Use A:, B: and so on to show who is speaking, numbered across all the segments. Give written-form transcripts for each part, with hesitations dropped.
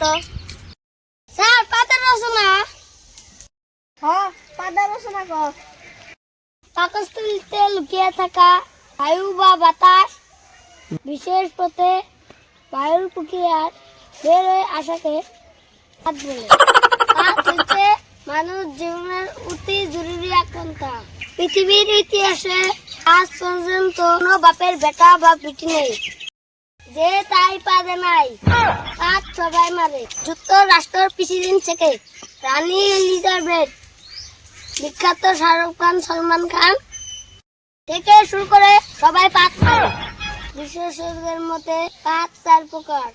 A: তো স্যার পাতার রচনা। হ্যাঁ পাতার রচনা কর। পাকস্থলীতে লুকিয়ে থাকা বায়ু বা বাতাস বিশেষ পথে বায়ুর প্রক্রিয়ার বের হয়ে আসাকে পাত বলে। পাত হচ্ছে মানুষ জীবনের অতি জরুরি আকাঙ্ক্ষা। পৃথিবীর ইতিহাসে আজ পর্যন্ত কোনো বাপের বেটা বা বেটি নেই যে তাই পারে নাই, পাত সবাই মারে। যুক্তরাষ্ট্রের প্রেসিডেন্ট থেকে রানী এলিজাবেথ, বিখ্যাত শাহরুখ খান, সলমান খান থেকে শুরু করে সবাই পাত মারে। বিশেষজ্ঞদের মতে পাত 4 প্রকার।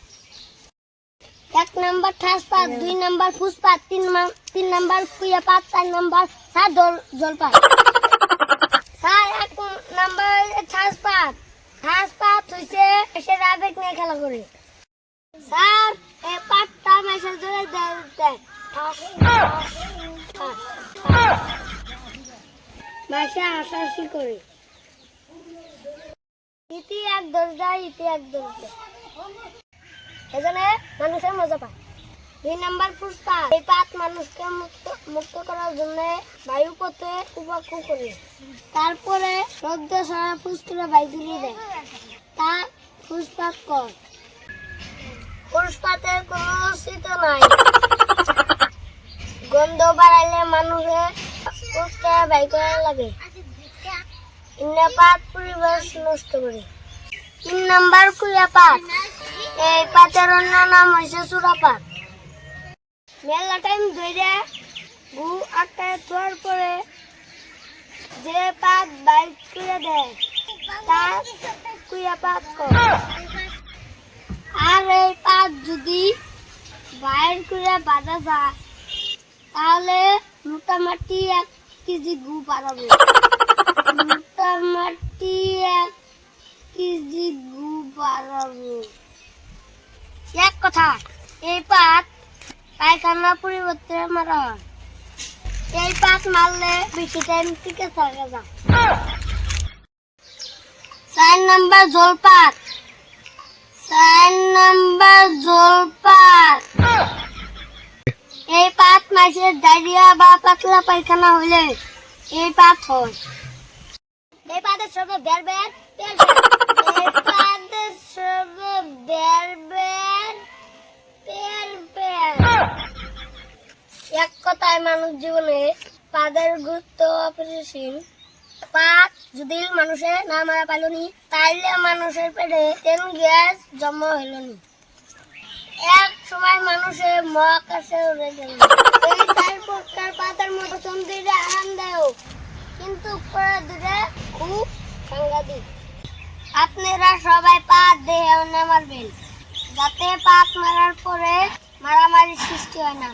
A: 1 নাম্বার ঠাস পাত, 2 নাম্বার ফুস পাত, 3 নাম্বার কুইয়া পাত, 4 নাম্বার জল পাত। 1 নাম্বার ঠাস পাত। ঠাস পাত হইছে এসের আবেগ নিয়ে খেলা করে। স্যার এই পাতটা মেসেজ ধরে দেয় মাসে হাসাহাসি করে। ইতি এক দোষ দেয়, ইতি এক দোষ দেয়, এজন্য মানুষের মজা পায়। 2 নাম্বার ফুসপাত। এই পাত মানুষকে মুক্ত করার জন্য বায়ু পথে উপভোগ করে, তারপরে রোদ্র সারা ফুস করে বাইর দিয়ে দেয়, তা ফুসপাত কর। ফুসপাতের কোনো অস্তিত্ব নাই। গন্ধ বাড়াইলে মানুষের ফুসটা বাইর করা লাগে। পাত পরিবেশ নষ্ট করে। 3 নাম্বার কুইয়া পাত। এই পাতের অন্য নাম হয়েছে চূড়া পাত। মেলা টাইম ধরে গু আটকায় তোয়ার পরে যে পাত বাইর করে দেয় তা কুইয়া পাত কর। আর এই পাত যদি বাইর করে বাঁধা যায় তাহলে মোটামুটি 1 কেজি গু বাড়াবে। মোটামুটি 1 কেজি গু বাড়াবে। এক কথা, এই পাত পায়খানা পরিবর্তে মারা হয়। এই পাত মারলে বেশি টাইম টিকে থাকে না। 4 নাম্বার জলপাত। 4 নাম্বার জলপাত। এই পাত মাছের ডায়রিয়া বা পাতলা পায়খানা হলে এই পাত হয়। এই পাতের সবে বের বের এই পাতের সবে বের বের বের বের। এক কথায় মানুষ জীবনে পাদের গুরুত্ব অপরিসীম। পাত যদি মানুষে না মারা পাইলনি তাইলে মানুষের পেটে গ্যাস জমা হইলনি। এক সময় মানুষের মহাকাশে উড়ে গেল। এই 4 প্রকার পাতের মতো প্রথম 2টা আরামদায়ক, কিন্তু পরে 2টা খুব সাংঘাতিক। আপনারা সবাই পাত দেহে না মারবেন, যাতে পাত মারার পরে মারামারি সৃষ্টি হয় না।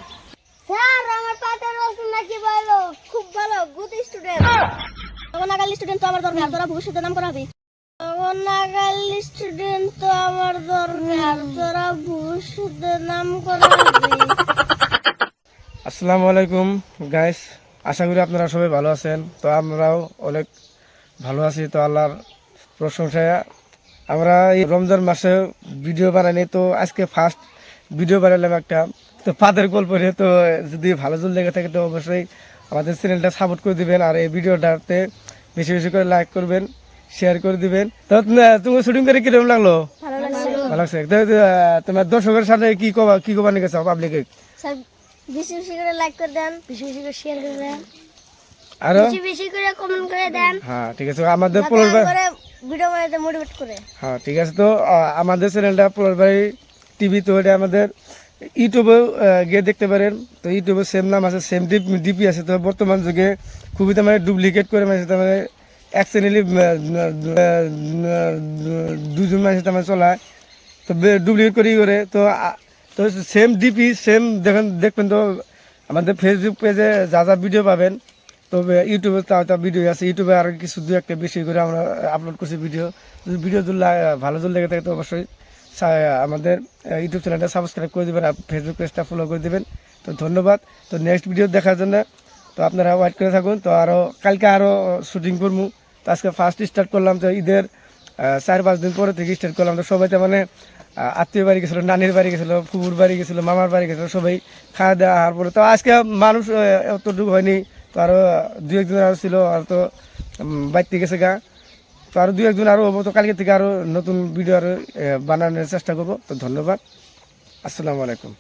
A: স্যার আমার পাতের রচনা কি বলো? খুব ভালো, গুড স্টুডেন্ট। নাগালি স্টুডেন্ট তো আমার দরকার, তোরা ভবিষ্যতে নাম করাবি। নাগালি স্টুডেন্ট তো আমার দরকার, তোরা ভবিষ্যতে নাম করাবি।
B: আসসালামু আলাইকুম গাইস, আশা করি আপনারা সবাই ভালো আছেন। তো আমরাও অনেক ভালো আছি। তো আল্লাহর প্রশংসায় আমরা এই রমজান মাসে ভিডিও বানাইনি, তো আজকে ফার্স্ট ভিডিও বানালাম একটা। তো পাতের গল্প নিয়ে। তো যদি ভালো জল লেগে থাকে তো অবশ্যই আমাদের চ্যানেলটা সাপোর্ট করে দিবেন, আর এই ভিডিওটাতে বেশি বেশি করে লাইক করবেন, শেয়ার করে দিবেন। তো তুমি শুটিং করে কিরকম লাগলো? ভালো লাগছে। তোমার দর্শকের সাথে কি কবা নিয়ে গেছো পাবলিকে?
A: বেশি বেশি করে লাইক করে দেন, বেশি বেশি করে শেয়ার করে দেন,
B: আর
A: বেশি বেশি করে কমেন্ট করে দেন।
B: হ্যাঁ ঠিক আছে, আমাদের পুরোবার
A: ভিডিও বানাতে মোটিভেট করে।
B: হ্যাঁ ঠিক আছে। তো আমাদের চ্যানেলটা পুরোবাই টিভি, তো এটা আমাদের ইউটিউবেও গিয়ে দেখতে পারেন। তো ইউটিউবে সেম নাম আছে, সেম ডিপি আছে। তো বর্তমান যুগে খুবই মানে ডুপ্লিকেট করে মানে মানে এক চ্যানেলই 2জন মানুষ মানে চলায়, তো ডুপ্লিকেট করে। তো তো সেম ডিপি সেম দেখবেন। তো আমাদের ফেসবুক পেজে যা যা ভিডিও পাবেন, তো ইউটিউবে তা ভিডিও আছে। ইউটিউবে আর কিছু 2-1টা বেশি করে আমরা আপলোড করছি ভিডিও। যদি ভিডিও ভালো জল লেগে থাকে তো অবশ্যই আমাদের ইউটিউব চ্যানেলটা সাবস্ক্রাইব করে দেবেন, আর ফেসবুক পেজটা ফলো করে দেবেন। তো ধন্যবাদ। তো নেক্সট ভিডিও দেখার জন্য তো আপনারা ওয়েট করে থাকুন। তো কালকে আরও শুটিং করবো। তো আজকে ফার্স্ট স্টার্ট করলাম, তো ঈদের 4-5 দিন পরে থেকে স্টার্ট করলাম। তো সবাই তো মানে আত্মীয় বাড়ি গেছিলো, নানির বাড়ি গেছিলো, ফুপুর বাড়ি গেছিলো, মামার বাড়ি গেছিলো, সবাই খাওয়া দাওয়া হওয়ার পরে তো আজকে মানুষ অতটুকু হয়নি, তো আরও দু একজন আরও ছিল, আর তো বাইতে গেছে গা, তো আরও দু একজন আরও হবো, তো কালকে থেকে আরও নতুন ভিডিও আরও বানানোর চেষ্টা করবো। তো ধন্যবাদ, আসসালামু আলাইকুম।